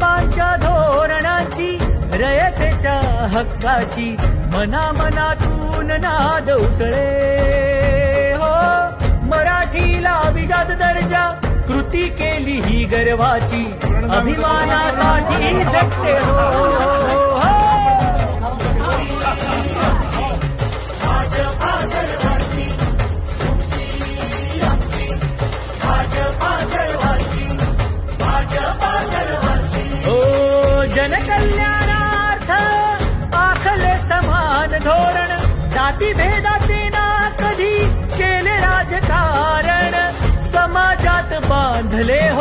बाबांच्या धोरणाची, रयतेच्या हक्काची, मनामनातून नाद उसळे हो. मराठीला अभिजात दर्जा, कृती केली ही गर्वाची, अभिमानासाठी झटते हो. जनकल्याणार्थ आखले समान धोरण, जातीभेदाचे ना कधी केले राजकारण, समाजात बांधले हो